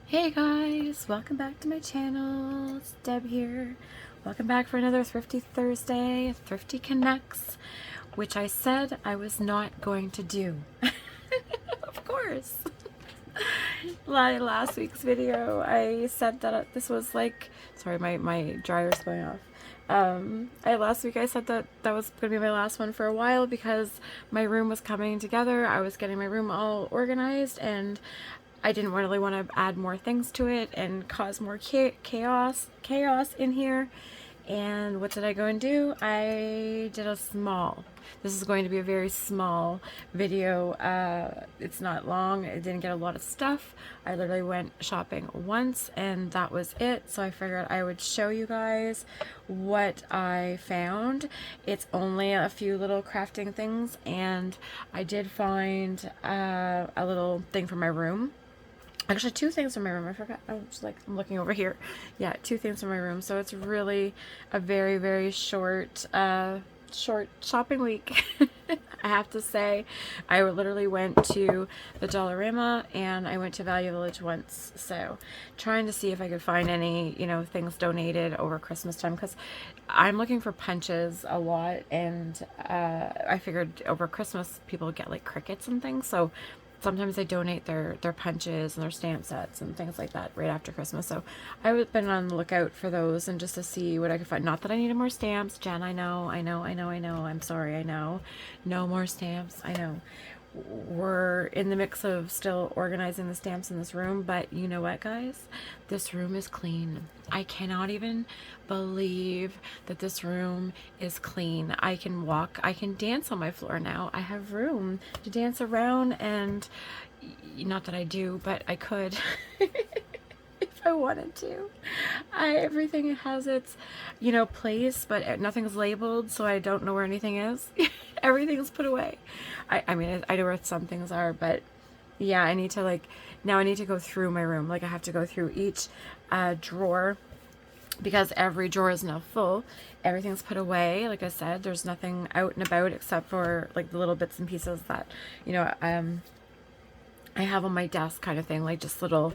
Hey guys, welcome back to my channel. It's Deb here. Welcome back for another Thrifty Thursday, Thrifty Connects, which I said I was not going to do. Of course. Last week's video, I said that this was like, sorry, my dryer's going off. Last week I said that that was going to be my last one for a while because my room was coming together. I was getting my room all organized and I didn't really want to add more things to it and cause more chaos in here. And what did I go and do? I did this is going to be a very small video. It's not long. I didn't get a lot of stuff. I literally went shopping once and that was it. So I figured I would show you guys what I found. It's only a few little crafting things, and I did find a little thing for my room. Actually, two things from my room. I forgot. I'm looking over here. Yeah, two things from my room. So it's really a very, very short shopping week. I have to say, I literally went to the Dollarama and I went to Value Village once. So trying to see if I could find any, things donated over Christmas time, because I'm looking for punches a lot, and I figured over Christmas people get like crickets and things. So sometimes they donate their punches and their stamp sets and things like that right after Christmas. So I've been on the lookout for those and just to see what I could find. Not that I needed more stamps, Jen. I know. I'm sorry. I know. No more stamps. I know. We're in the mix of still organizing the stamps in this room, but you know what, guys? This room is clean. I cannot even believe that this room is clean. I can walk, I can dance on my floor now. I have room to dance around, and not that I do, but I could. I wanted to. Everything has its, place, but nothing's labeled, so I don't know where anything is. Everything's put away. I mean, I know where some things are, but yeah, I need to now I need to go through my room. Like, I have to go through each drawer, because every drawer is now full. Everything's put away. Like I said, there's nothing out and about except for like the little bits and pieces that, I have on my desk kind of thing, like just little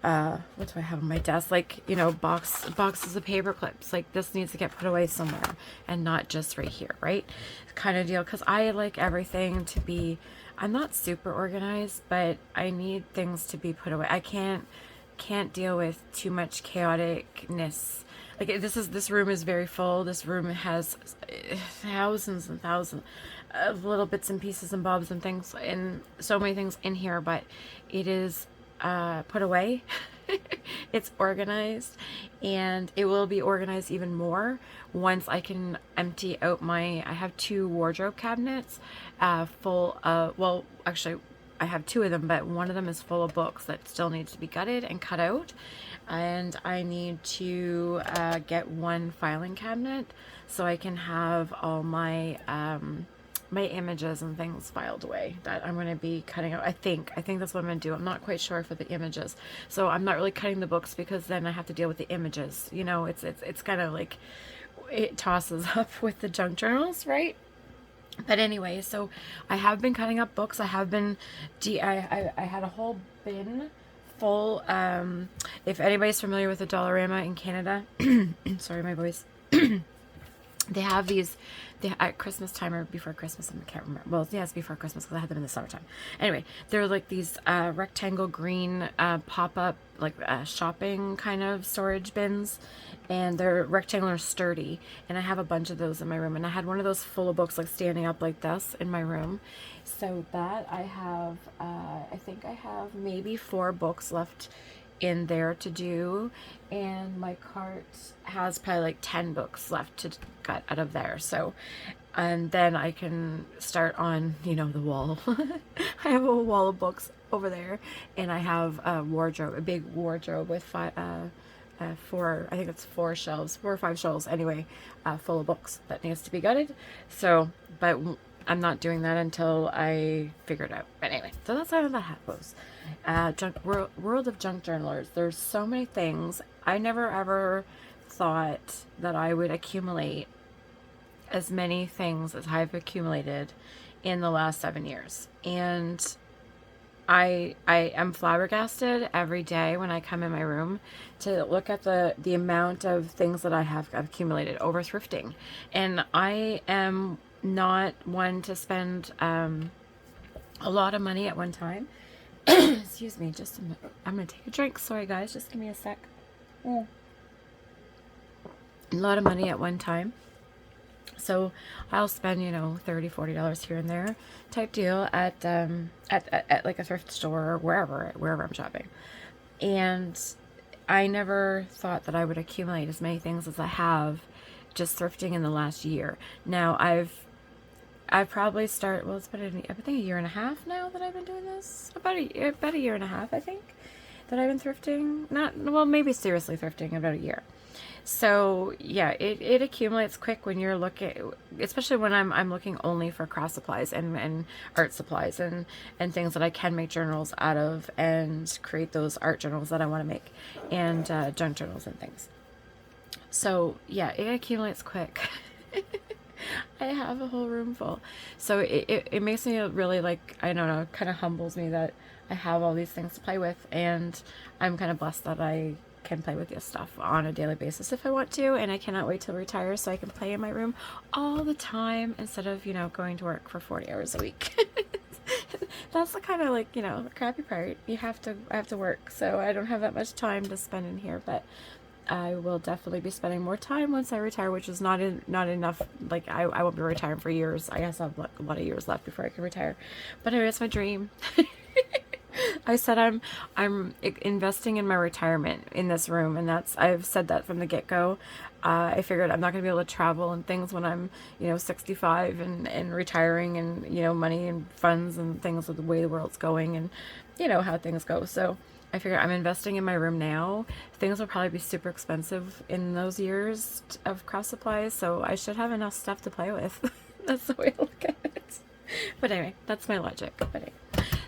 what do I have on my desk, like, boxes of paper clips. Like, this needs to get put away somewhere and not just right here, right, kind of deal, because I like everything to be, I'm not super organized, but I need things to be put away. I can't deal with too much chaoticness. Like, this room is very full. This room has thousands and thousands of little bits and pieces and bobs and things, and so many things in here, but it is put away. It's organized, and it will be organized even more once I can empty out I have two wardrobe cabinets full of, well, actually I have two of them, but one of them is full of books that still needs to be gutted and cut out, and I need to get one filing cabinet so I can have all my my images and things filed away that I'm going to be cutting out. I think that's what I'm going to do. I'm not quite sure for the images. So I'm not really cutting the books, because then I have to deal with the images. It's kind of like, it tosses up with the junk journals, right? But anyway, so I have been cutting up books. I have been, I had a whole bin full. If anybody's familiar with the Dollarama in Canada, sorry, my voice. They have these, at Christmas time or before Christmas, I can't remember. Well, yeah, it's before Christmas because I had them in the summertime. Anyway, they're like these rectangle green pop-up, like shopping kind of storage bins, and they're rectangular, sturdy, and I have a bunch of those in my room, and I had one of those full of books like standing up like this in my room. So that I have, I think I have maybe 4 books left in there to do, and my cart has probably like 10 books left to cut out of there. So, and then I can start on, the wall. I have a wall of books over there, and I have a wardrobe, a big wardrobe with 4, I think it's 4 shelves, 4 or 5 shelves anyway, full of books that needs to be gutted. So, but I'm not doing that until I figure it out. But anyway, so that's how that goes. World of junk journalers. There's so many things. I never ever thought that I would accumulate as many things as I've accumulated in the last 7 years. And I am flabbergasted every day when I come in my room to look at the amount of things that I have accumulated over thrifting. And I am not one to spend a lot of money at one time. Excuse me, just a minute. I'm gonna take a drink. Sorry guys, just give me a sec. A lot of money at one time. So I'll spend, you know, $30, $40 here and there type deal at like a thrift store or wherever I'm shopping. And I never thought that I would accumulate as many things as I have just thrifting in the last year. Now I've probably started, well, it's been I think a year and a half now that I've been doing this. About a year and a half, I think, that I've been thrifting. Not, well, maybe seriously thrifting about a year. So yeah, it accumulates quick when you're looking, especially when I'm looking only for craft supplies and art supplies and things that I can make journals out of and create those art journals that I want to make, and junk journals and things. So yeah, it accumulates quick. I have a whole room full. So it makes me really, like, I don't know, kind of humbles me that I have all these things to play with, and I'm kind of blessed that I can play with this stuff on a daily basis if I want to, and I cannot wait to retire so I can play in my room all the time instead of, you know, going to work for 40 hours a week. That's the kind of, like, you know, the crappy part. I have to work, so I don't have that much time to spend in here, but I will definitely be spending more time once I retire, which is not enough. Like, I won't be retiring for years. I guess I have a lot of years left before I can retire, but anyway, it's my dream. I said I'm investing in my retirement in this room, and I've said that from the get-go. I figured I'm not going to be able to travel and things when I'm, you know, 65 and retiring, and, you know, money and funds and things with the way the world's going and, you know, how things go. So I figured I'm investing in my room now. Things will probably be super expensive in those years of craft supplies, so I should have enough stuff to play with. That's the way I look at it. But anyway, that's my logic. But anyway,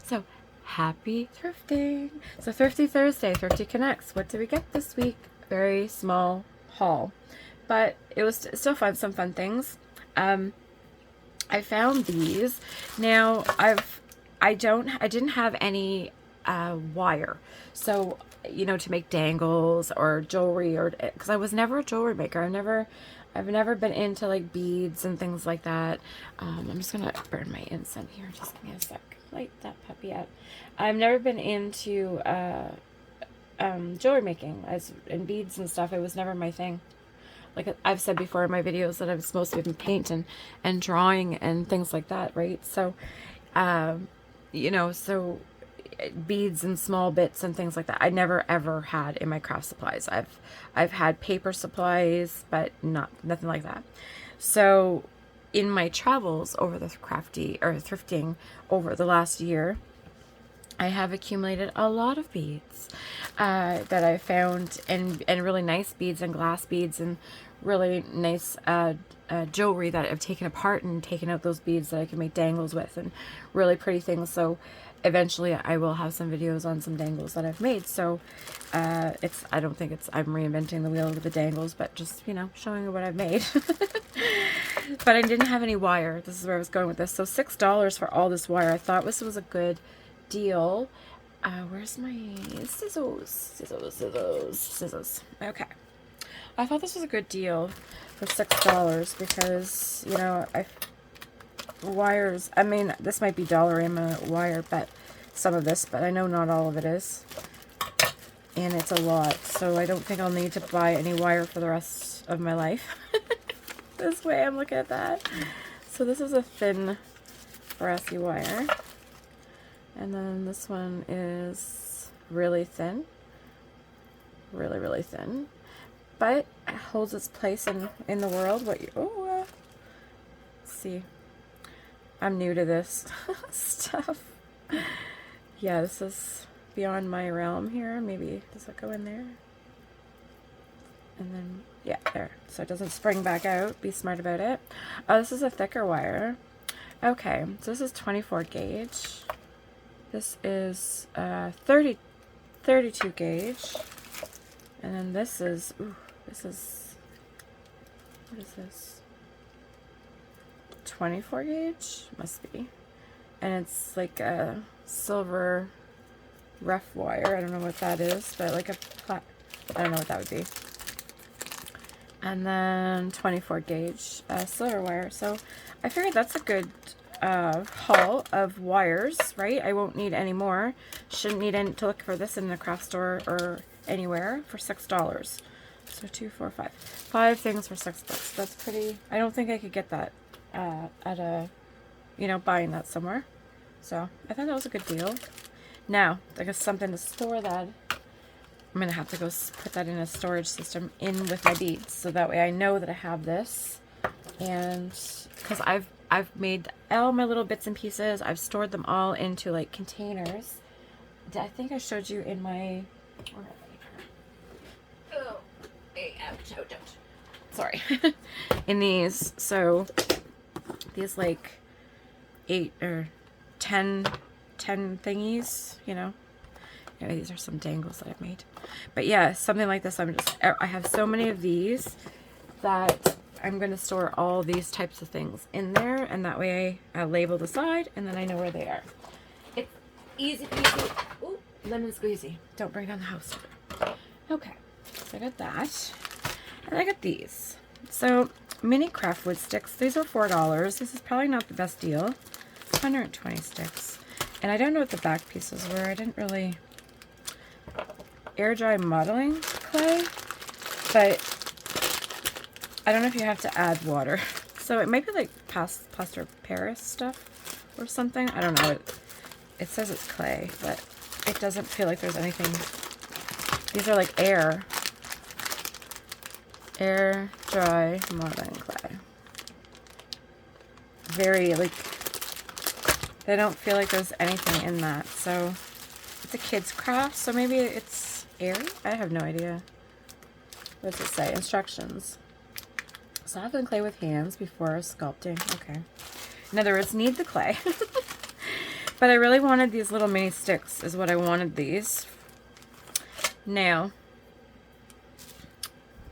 so happy thrifting. So Thrifty Thursday, Thrifty Connects. What did we get this week? Very small haul, but it was still fun. Some fun things. I found these. Now I didn't have any wire, so, you know, to make dangles or jewelry, or because I was never a jewelry maker. I've never been into, like, beads and things like that. I'm just gonna burn my incense here. Just give me a sec. Light that puppy up. I've never been into jewelry making and beads and stuff. It was never my thing. Like I've said before in my videos, that I've mostly been paint and drawing and things like that, right? So, you know, so beads and small bits and things like that I never ever had in my craft supplies. I've had paper supplies, but nothing like that. So in my travels over the thrifting over the last year, I have accumulated a lot of beads that I found, and really nice beads and glass beads and really nice jewelry that I've taken apart and taken out those beads that I can make dangles with, and really pretty things. So eventually I will have some videos on some dangles that I've made. So I don't think I'm reinventing the wheel with the dangles, but just, you know, showing you what I've made. But I didn't have any wire. This is where I was going with this. So $6 for all this wire. I thought this was a good deal. Where's my scissors? Scissors. Okay. I thought this was a good deal for $6 because, you know, wires, I mean, this might be Dollarama wire, but some of this, but I know not all of it is. And it's a lot, so I don't think I'll need to buy any wire for the rest of my life. This way I'm looking at that. So this is a thin brassy wire. And then this one is really thin. Really, really thin. But it holds its place in the world. Let's see. I'm new to this stuff. Yeah, this is beyond my realm here. Maybe, does it go in there? And then, yeah, there. So it doesn't spring back out. Be smart about it. Oh, this is a thicker wire. Okay, so this is 24 gauge. This is 32 gauge. And then this is, what is this? 24 gauge? Must be. And it's like a silver rough wire. I don't know what that is, but like I don't know what that would be. And then 24 gauge silver wire. So I figured that's a good haul of wires, right? I won't need any more. Shouldn't need to look for this in the craft store or anywhere for $6. So 2, 4, 5. 5 things for $6. That's pretty. I don't think I could get that at a, buying that somewhere. So I thought that was a good deal. Now, I guess something to store that. I'm going to have to go put that in a storage system in with my beads. So that way I know that I have this. And because I've made all my little bits and pieces. I've stored them all into like containers. I think I showed you in my... Oh, hey, ouch, ouch, ouch. Sorry. In these. So these like 8 or 10 thingies, Anyway, these are some dangles that I've made. But yeah, something like this. I have so many of these that I'm going to store all these types of things in there. And that way I label the side and then I know where they are. It's easy peasy. Ooh, lemon squeezy. Don't bring down the house. Okay, so I got that. And I got these. So mini craft wood sticks. These are $4. This is probably not the best deal. 120 sticks. And I don't know what the back pieces were. I didn't really... Air dry modeling clay, but I don't know if you have to add water. So it might be like plaster of Paris stuff or something. I don't know. It says it's clay, but it doesn't feel like there's anything. These are like air dry modeling clay. Very like, they don't feel like there's anything in that. So it's a kid's craft, so maybe it's airy? I have no idea. What does it say? Instructions. Soften clay with hands before sculpting. Okay. In other words, knead the clay. But I really wanted these little mini sticks is what I wanted these. Now,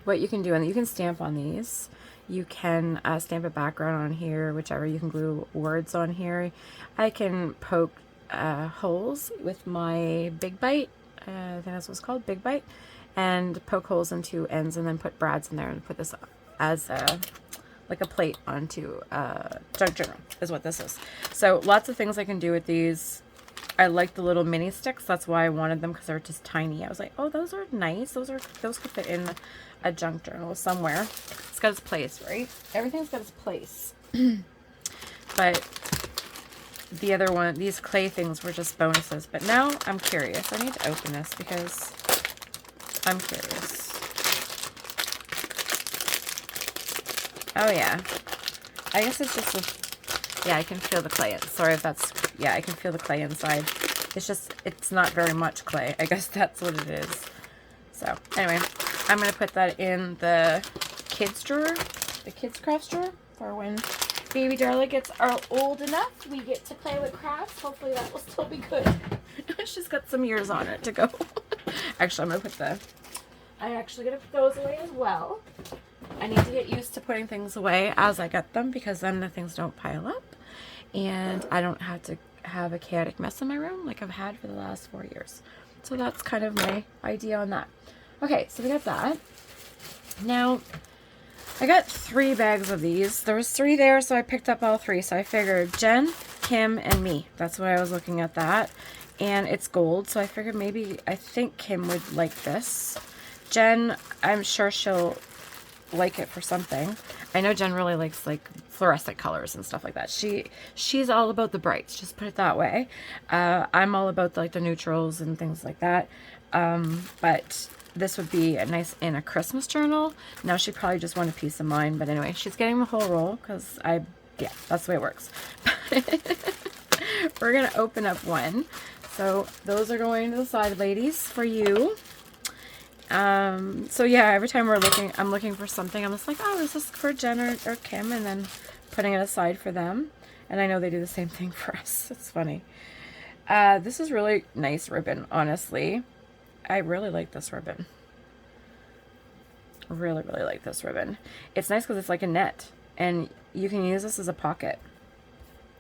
what you can do, and you can stamp on these. You can stamp a background on here, whichever. You can glue words on here. I can poke holes with my Big Bite. I think that's what it's called, Big Bite, and poke holes into ends and then put brads in there and put this as like a plate onto junk journal is what this is. So lots of things I can do with these. I like the little mini sticks. That's why I wanted them, because they're just tiny. I was like, oh, those are nice. Those could fit in a junk journal somewhere. It's got its place, right? Everything's got its place. But the other one, these clay things were just bonuses. But now I'm curious. I need to open this because I'm curious. Oh, yeah. I guess it's just yeah, I can feel the clay. Sorry if that's... Yeah, I can feel the clay inside. It's just, it's not very much clay. I guess that's what it is. So, anyway, I'm going to put that in the kids drawer, the kids crafts drawer, for when baby Darla gets old enough, we get to play with crafts. Hopefully that will still be good. She's got some years on it to go. Actually, I'm going to put I'm actually going to put those away as well. I need to get used to putting things away as I get them, because then the things don't pile up. And I don't have to have a chaotic mess in my room like I've had for the last 4 years. So that's kind of my idea on that. Okay, so we got that. Now, I got 3 bags of these. There was 3 there, so I picked up all 3. So I figured Jen, Kim, and me. That's why I was looking at that. And it's gold, so I figured I think Kim would like this. Jen, I'm sure she'll like it for something. I know Jen really likes like fluorescent colors and stuff like that. She's all about the brights, just put it that way. I'm all about the neutrals and things like that. But this would be a nice in a Christmas journal. Now she probably just wanted peace of mind, but anyway, she's getting the whole roll because yeah, that's the way it works. We're gonna open up one. So those are going to the side, ladies, for you. So yeah, every time I'm looking for something, I'm just like, oh, is this for Jen or Kim? And then putting it aside for them. And I know they do the same thing for us. It's funny. This is really nice ribbon, honestly. I really like this ribbon. Really, really like this ribbon. It's nice because it's like a net. And you can use this as a pocket.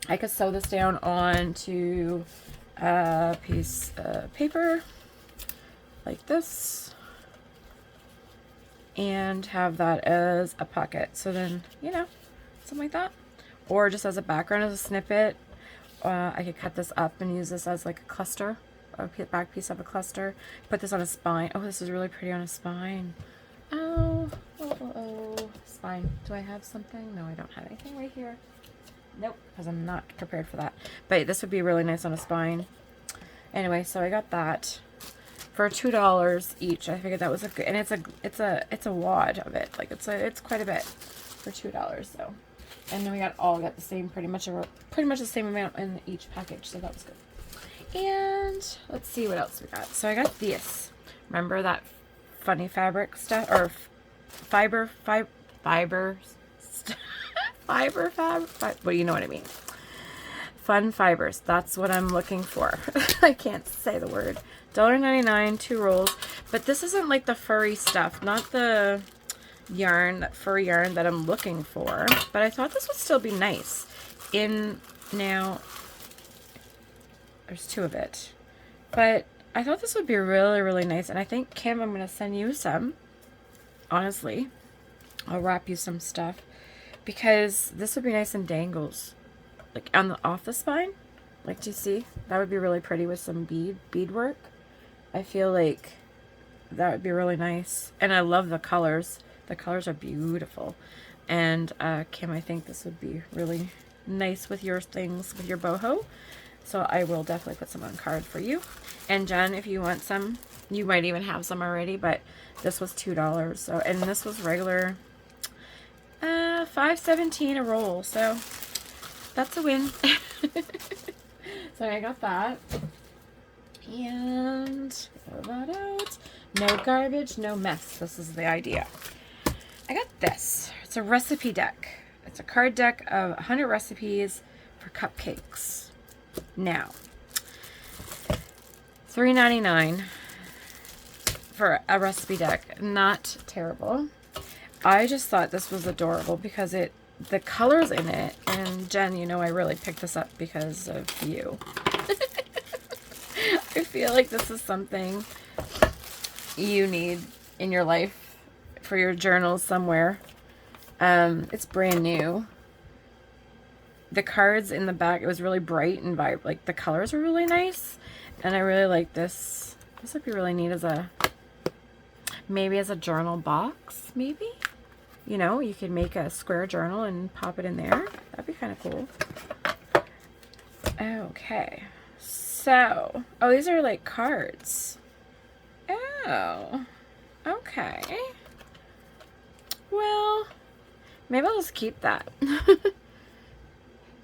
I could sew this down onto a piece of paper like this and have that as a pocket. So then, you know, something like that. Or just as a background, as a snippet. I could cut this up and use this as like a cluster, a back piece of a cluster. Put this on a spine. Oh, this is really pretty on a spine. Oh, spine. Do I have something? No, I don't have anything right here. Nope, because I'm not prepared for that. But this would be really nice on a spine. Anyway, so I got that for $2 each. I figured that was a good, and it's a wad of it. Like it's quite a bit for $2. So, and then we got the same, pretty much the same amount in each package. So that was good. And let's see what else we got. So I got this. Remember that funny fabric stuff, or fiber, well, you know what I mean. Fun fibers. That's what I'm looking for. I can't say the word. $1.99, 2 rolls. But this isn't like the furry stuff, not the yarn, that furry yarn that I'm looking for. But I thought this would still be nice. Now, there's 2 of it. But I thought this would be really, really nice. And I think, Kim, I'm going to send you some. Honestly, I'll wrap you some stuff. Because this would be nice in dangles. Like off the spine. Like, do you see? That would be really pretty with some beadwork. I feel like that would be really nice. And I love the colors. The colors are beautiful. And Kim, I think this would be really nice with your things, with your boho. So I will definitely put some on card for you. And Jen, if you want some, you might even have some already, but this was $2. So, and this was regular $5.17 a roll. So that's a win. So I got that. And throw that out. No garbage, no mess. This is the idea. I got this. It's a recipe deck. It's a card deck of 100 recipes for cupcakes. Now, $3.99 for a recipe deck. Not terrible. I just thought this was adorable because the colors in it, and Jen, you know I really picked this up because of you. I feel like this is something you need in your life for your journals somewhere. It's brand new. The cards in the back, it was really bright and vibrant. Like, the colors were really nice. And I really like this. This would be really neat maybe as a journal box, maybe? You know, you could make a square journal and pop it in there. That'd be kind of cool. Okay. So, oh, these are like cards. Oh, okay. Well, maybe I'll just keep that.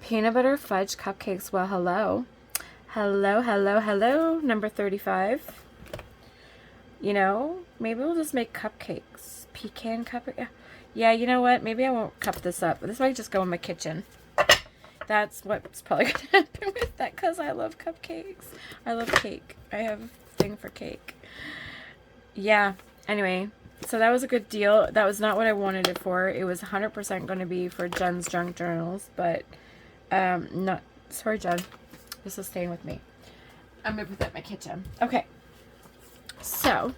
Peanut butter fudge cupcakes. Well, hello. Hello, hello, hello. Number 35. You know, maybe we'll just make cupcakes. Pecan cupcake. Yeah, you know what? Maybe I won't cup this up. This might just go in my kitchen. That's what's probably going to happen with that because I love cupcakes. I love cake. I have a thing for cake. Yeah. Anyway, so that was a good deal. That was not what I wanted it for. It was 100% going to be for Jen's junk journals, but not. Sorry, Jen. This is staying with me. I'm going to put that in my kitchen. Okay. So,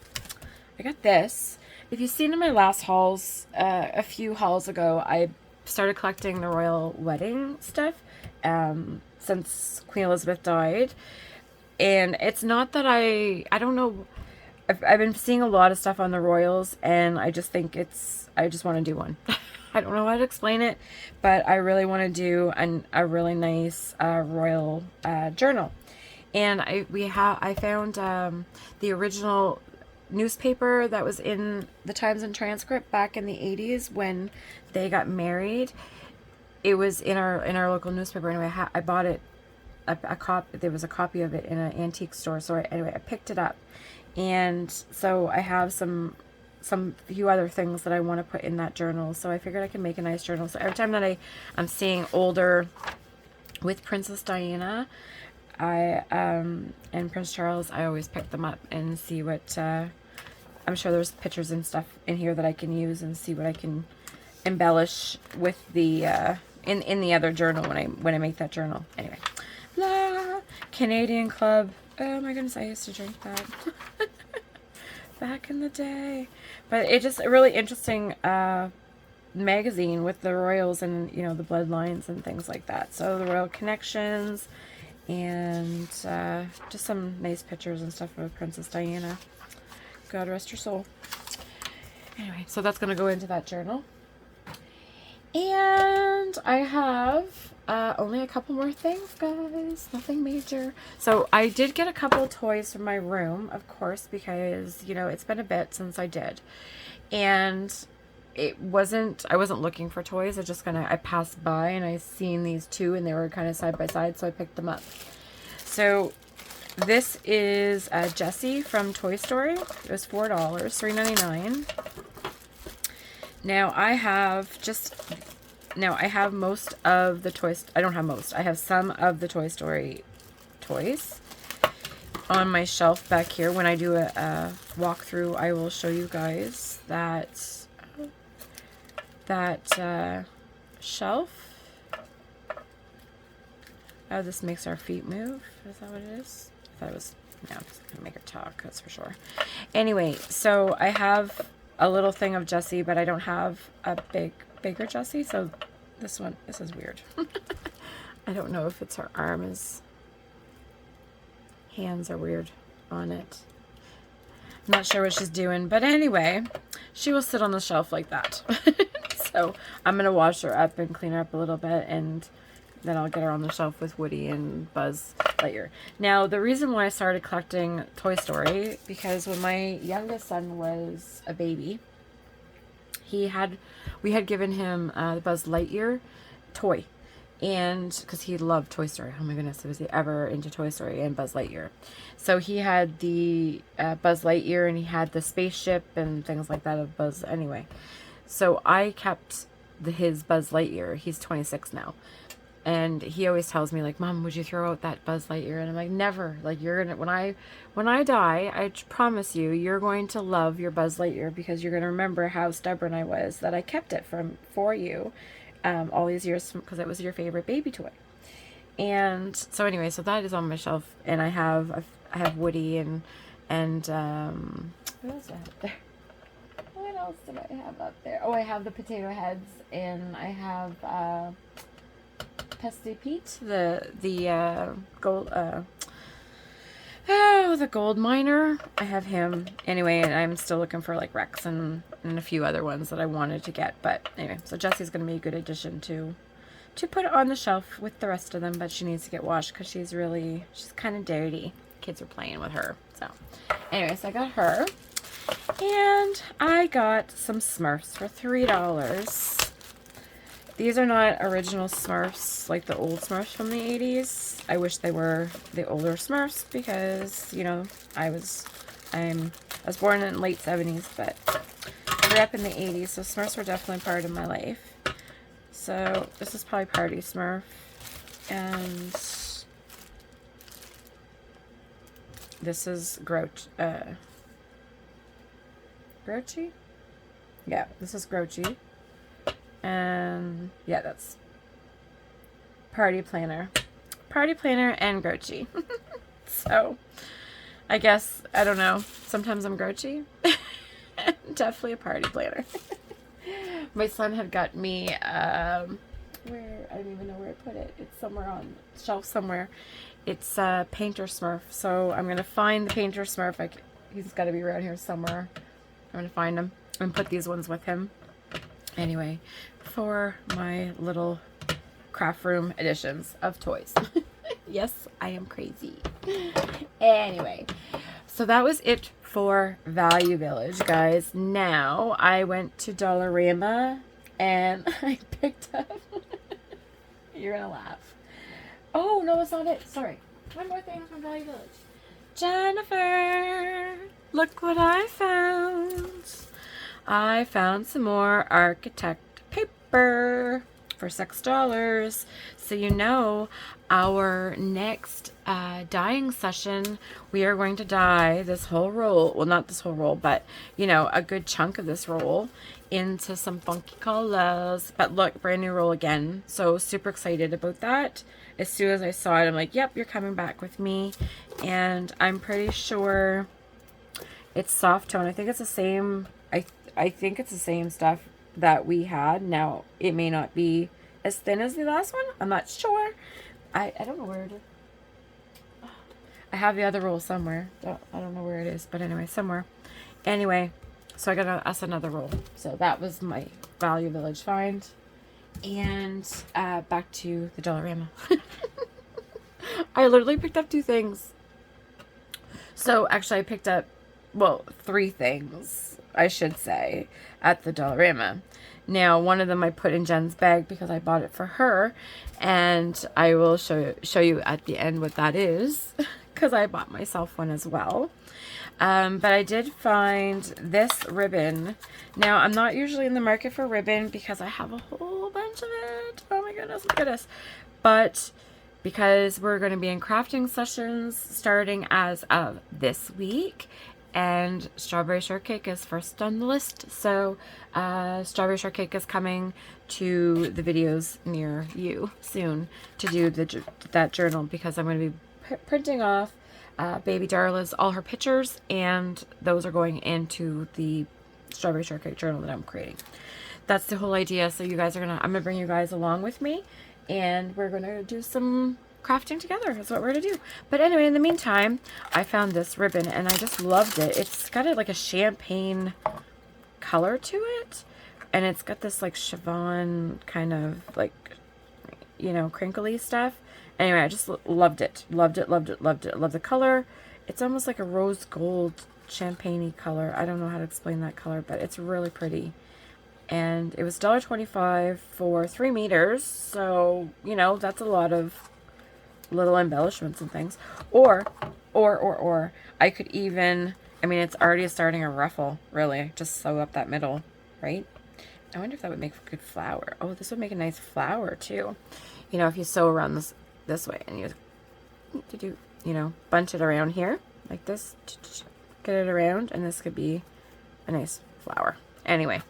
I got this. If you've seen in my last hauls, a few hauls ago, I started collecting the royal wedding stuff since Queen Elizabeth died. And it's not that I don't know, I've been seeing a lot of stuff on the royals, and I just think I just want to do one. I don't know how to explain it, but I really want to do a really nice royal journal. And I found the original newspaper that was in the Times and Transcript back in the 80s when they got married. It was in our local newspaper. Anyway, I bought it, a copy. There was a copy of it in an antique store. So anyway, I picked it up, and so I have some few other things that I want to put in that journal. So I figured I could make a nice journal. So every time that I'm seeing older with Princess Diana, and Prince Charles, I always pick them up and see what, I'm sure there's pictures and stuff in here that I can use and see what I can embellish with the, in the other journal when I make that journal. Anyway, blah. Canadian Club. Oh my goodness, I used to drink that back in the day. But it's just a really interesting magazine with the royals and, you know, the bloodlines and things like that. So the royal connections and just some nice pictures and stuff of Princess Diana. God rest her soul. Anyway, so that's going to go into that journal. And I have only a couple more things, guys. Nothing major. So I did get a couple of toys from my room, of course, because, you know, it's been a bit since I did. And I wasn't looking for toys. I passed by and I seen these two and they were kind of side by side, so I picked them up. So this is Jessie from Toy Story. It was $4, $3.99. Now I have most of the toys. I don't have most. I have some of the Toy Story toys on my shelf back here. When I do a walkthrough, I will show you guys that shelf. Oh, this makes our feet move. Is that what it is? I thought it was. No, it's gonna make her talk. That's for sure. Anyway, so I have a little thing of Jessie, but I don't have a bigger Jessie. So this is weird. I don't know if it's her hands are weird on it. I'm not sure what she's doing, but anyway, she will sit on the shelf like that. So I'm gonna wash her up and clean her up a little bit, and then I'll get her on the shelf with Woody and Buzz Lightyear. Now, the reason why I started collecting Toy Story, because when my youngest son was a baby, we had given him the Buzz Lightyear toy. And because he loved Toy Story. Oh my goodness, was he ever into Toy Story and Buzz Lightyear. So he had the Buzz Lightyear, and he had the spaceship and things like that of Buzz anyway. So I kept his Buzz Lightyear. He's 26 now. And he always tells me, like, Mom, would you throw out that Buzz Lightyear? And I'm like, never. Like, you're gonna, when I die, I promise you, you're going to love your Buzz Lightyear, because you're gonna remember how stubborn I was that I kept it for you all these years, because it was your favorite baby toy. And so anyway, so that is on my shelf, and I have Woody and what else do I have there? What else did I have up there? Oh, I have the potato heads, and I have Pesty Pete, the gold the gold miner. I have him anyway, and I'm still looking for like Rex and a few other ones that I wanted to get. But anyway, so Jessie's gonna be a good addition to put it on the shelf with the rest of them, but she needs to get washed because she's kind of dirty. Kids are playing with her. So anyway, so I got her, and I got some Smurfs for $3. These are not original Smurfs like the old Smurfs from the 80s. I wish they were the older Smurfs, because, you know, I was born in the late 70s, but I grew up in the 80s, so Smurfs were definitely part of my life. So this is probably Party Smurf, and this is Grouchy? Yeah, this is Grouchy. And yeah, that's Party Planner and Grouchy. So I guess, I don't know, sometimes I'm Grouchy. Definitely a Party Planner. My son had got me where, I don't even know where I put it. It's somewhere on the shelf somewhere. It's Painter Smurf. So I'm gonna find the Painter Smurf. He's got to be around here somewhere. I'm gonna find him and put these ones with him. Anyway, for my little craft room editions of toys. Yes, I am crazy. Anyway, so that was it for Value Village, guys. Now, I went to Dollarama and I picked up... You're gonna laugh. Oh, no, that's not it. Sorry. One more thing from Value Village. Jennifer, look what I found. I found some more architect paper. for $6. So you know, our next dyeing session, we are going to dye this whole roll, well, not this whole roll, but you know, a good chunk of this roll into some funky colors. But look, brand new roll again, so super excited about that. As soon as I saw it, I'm like, yep, you're coming back with me. And I'm pretty sure it's soft tone. I think it's the same, I think it's the same stuff that we had. Now, it may not be as thin as the last one. I'm not sure. I don't know where it is. I have the other roll somewhere. I don't know where it is, but anyway, somewhere. Anyway, so I got us another roll. So that was my Value Village find. And back to the Dollarama. I literally picked up 2 things. So actually I picked up, well, 3 things, I should say, at the Dollarama. Now, one of them I put in Jen's bag because I bought it for her, and I will show you at the end what that is, because I bought myself one as well. But I did find this ribbon. Now, I'm not usually in the market for ribbon because I have a whole bunch of it. Oh my goodness, my goodness. But because we're going to be in crafting sessions starting as of this week, and Strawberry Shortcake is first on the list. So Strawberry Shortcake is coming to the videos near you soon to do that journal, because I'm going to be printing off Baby Darla's, all her pictures, and those are going into the Strawberry Shortcake journal that I'm creating. That's the whole idea. So you guys are I'm gonna bring you guys along with me, and we're gonna do some crafting together. That's what we're gonna do. But anyway, in the meantime, I found this ribbon and I just loved it. It's got like a champagne color to it, and it's got this like chiffon kind of like, you know, crinkly stuff. Anyway, I just loved it. Loved it, loved it, loved it. Love the color. It's almost like a rose gold champagne-y color. I don't know how to explain that color, but it's really pretty. And it was $1.25 for 3 meters. So, you know, that's a lot of little embellishments and things. Or, I could even, I mean, it's already starting a ruffle, really. Just sew up that middle, right? I wonder if that would make a good flower. Oh, this would make a nice flower, too. You know, if you sew around this way, and you do, you know, bunch it around here like this, get it around, and this could be a nice flower. Anyway,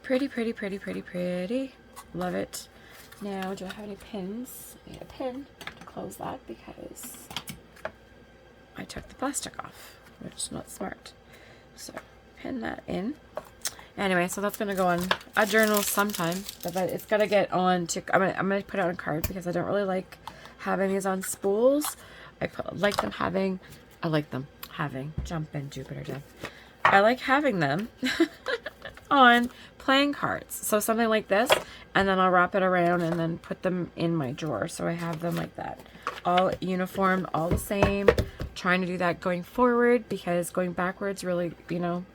pretty, pretty, pretty, pretty, pretty. Love it. Now, do I have any pins? I need a pin to close that because I took the plastic off, which is not smart. So pin that in. Anyway, so that's going to go on a journal sometime, but it's got to get on to, I'm going to put it on a card because I don't really like having these on spools. I like them having, jump in Jupiter Jeff. I like having them on playing cards. So something like this, and then I'll wrap it around and then put them in my drawer. So I have them like that. All uniform, all the same. Trying to do that going forward because going backwards really, you know,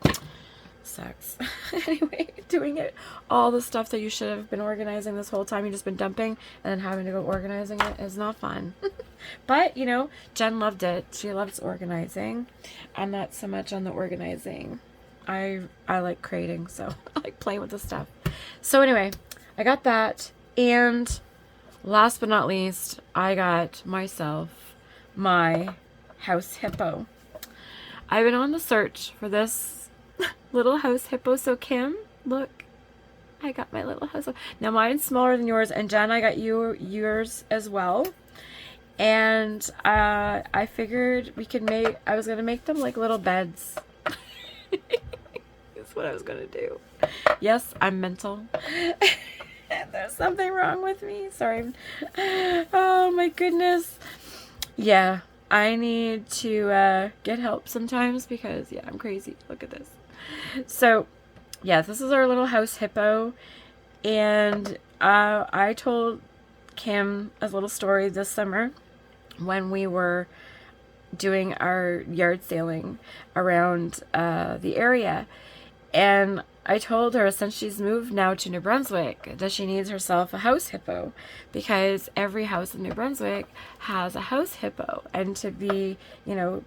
sucks. Anyway, doing it, all the stuff that you should have been organizing this whole time, you've just been dumping, and then having to go organizing it is not fun. But, you know, Jen loved it. She loves organizing. I'm not so much on the organizing. I like creating, so I like playing with the stuff. So anyway, I got that, and last but not least, I got myself my house hippo. I've been on the search for this little house hippo. So Kim, look, I got my little house. Now mine's smaller than yours, and Jen, I got yours as well. And I figured we could I was gonna make them like little beds. That's what I was gonna do. Yes, I'm mental. There's something wrong with me. Sorry. Oh my goodness. Yeah, I need to get help sometimes because, yeah, I'm crazy. Look at this. So, yeah, this is our little house hippo. And I told Kim a little story this summer when we were doing our yard sailing around the area. And I told her, since she's moved now to New Brunswick, that she needs herself a house hippo because every house in New Brunswick has a house hippo. And to be, you know,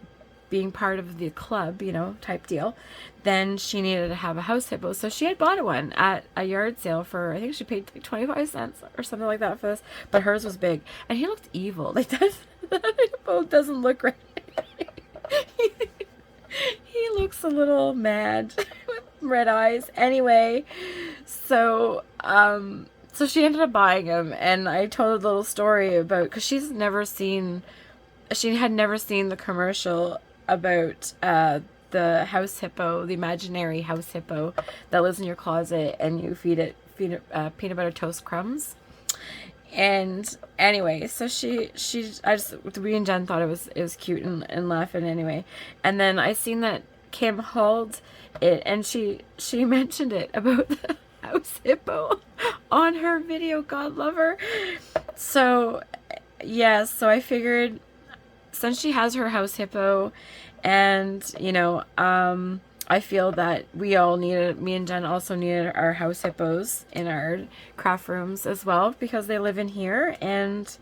being part of the club, you know, type deal, then she needed to have a house hippo. So she had bought one at a yard sale for, I think she paid like 25 cents or something like that for this, but hers was big. And he looked evil. Like that hippo doesn't look right. He looks a little mad with red eyes. Anyway, so so she ended up buying him, and I told a little story about, because she had never seen the commercial about the house hippo, the imaginary house hippo that lives in your closet, and you feed it peanut butter toast crumbs. And anyway, so we and Jen thought it was cute and laughing anyway. And then I seen that Kim hauled it, and she mentioned it about the house hippo on her video. God love her. So yeah, so I figured, since she has her house hippo, and you know, I feel that me and Jen also needed our house hippos in our craft rooms as well, because they live in here. And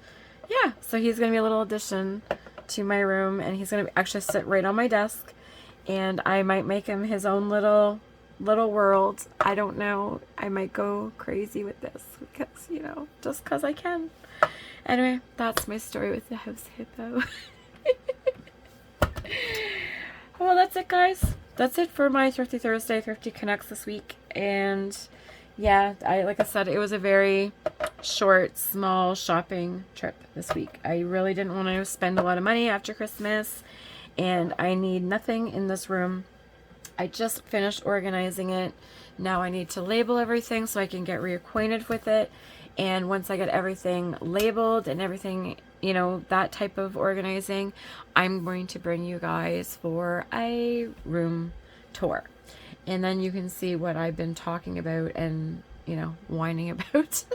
yeah, so he's going to be a little addition to my room, and he's going to actually sit right on my desk, and I might make him his own little world. I don't know. I might go crazy with this because, you know, just because I can. Anyway, that's my story with the house hippo. Well, that's it, guys. That's it for my Thrifty Thursday, Thrifty Connects this week. And yeah, like I said, it was a very short, small shopping trip this week. I really didn't want to spend a lot of money after Christmas, and I need nothing in this room. I just finished organizing it. Now I need to label everything so I can get reacquainted with it. And once I get everything labeled and everything, you know, that type of organizing, I'm going to bring you guys for a room tour. And then you can see what I've been talking about and, you know, whining about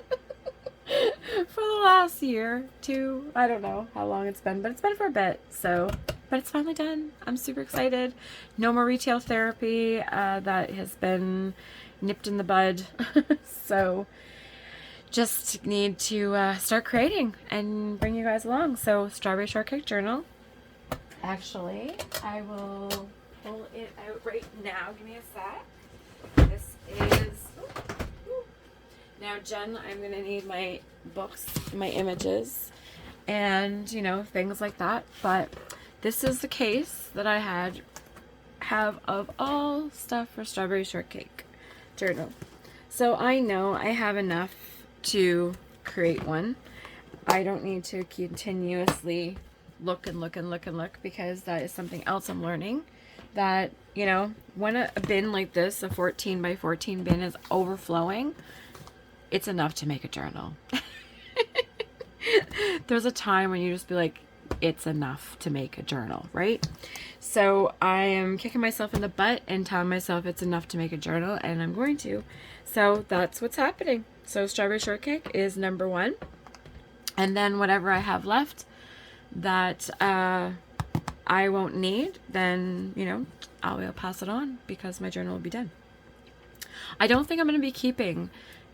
for the last year, two. I don't know how long it's been, but it's been for a bit. So, but it's finally done. I'm super excited. No more retail therapy. That has been nipped in the bud. So just need to start creating and bring you guys along. So Strawberry Shortcake Journal. Actually, I will pull it out right now. Give me a sec. This is... Now, Jen, I'm going to need my books, my images, and, you know, things like that. But this is the case that I have of all stuff for Strawberry Shortcake Journal. So I know I have enough to create one. I don't need to continuously look and look and look and look, because that is something else I'm learning. That, you know, when a bin like this, a 14 by 14 bin, is overflowing, it's enough to make a journal. There's a time when you just be like, it's enough to make a journal, right? So I am kicking myself in the butt and telling myself it's enough to make a journal, and I'm going to. So that's what's happening. So Strawberry Shortcake is number 1. And then whatever I have left that I won't need, then, you know, I will pass it on, because my journal will be done. I don't think I'm going to be keeping,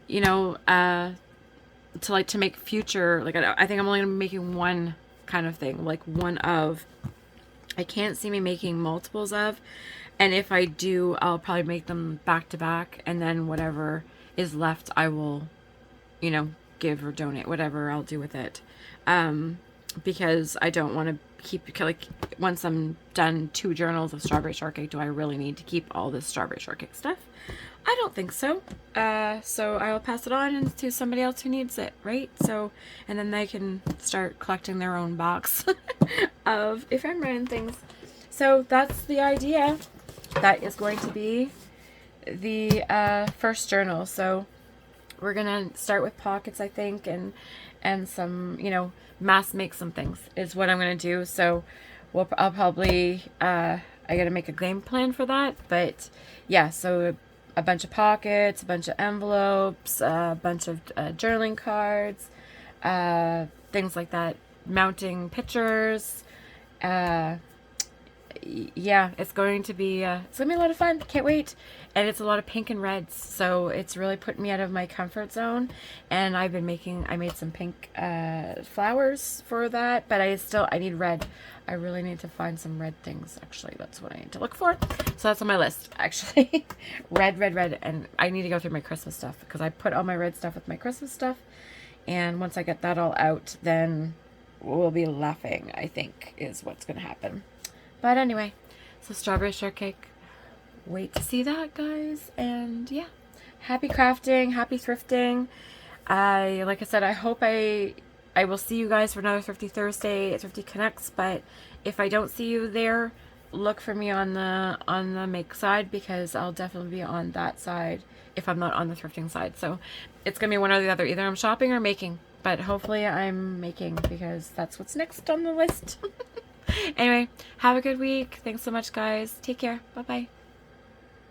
you know, to make future, like, I think I'm only going to be making one kind of thing, like one of. I can't see me making multiples of, and if I do, I'll probably make them back to back, and then whatever is left, I will, you know, give or donate, whatever I'll do with it, because I don't want to keep, like, once I'm done 2 journals of Strawberry Shortcake, do I really need to keep all this Strawberry Shortcake stuff? I don't think so. So I'll pass it on to somebody else who needs it, right? So, and then they can start collecting their own box of ephemerine things. So that's the idea. That is going to be the first journal. So we're gonna start with pockets, I think, and some, you know, mass make some things is what I'm gonna do. So I'll probably I gotta make a game plan for that. But yeah, so a bunch of pockets, a bunch of envelopes, a bunch of journaling cards, things like that, mounting pictures, yeah, it's going to be a lot of fun. Can't wait. And it's a lot of pink and reds, so it's really put me out of my comfort zone. And I made some pink flowers for that, but I need red. I really need to find some red things. Actually, that's what I need to look for. So that's on my list, actually. Red, red, red. And I need to go through my Christmas stuff, because I put all my red stuff with my Christmas stuff. And once I get that all out, then we'll be laughing, I think, is what's going to happen. But anyway, so strawberry shortcake. Wait to see that, guys. And yeah, happy crafting, happy thrifting. Like I said, I hope I will see you guys for another Thrifty Thursday at Thrifty Connects. But if I don't see you there, look for me on the make side, because I'll definitely be on that side if I'm not on the thrifting side. So it's gonna be one or the other. Either I'm shopping or making. But hopefully I'm making, because that's what's next on the list. Anyway, have a good week. Thanks so much, guys. Take care. Bye-bye.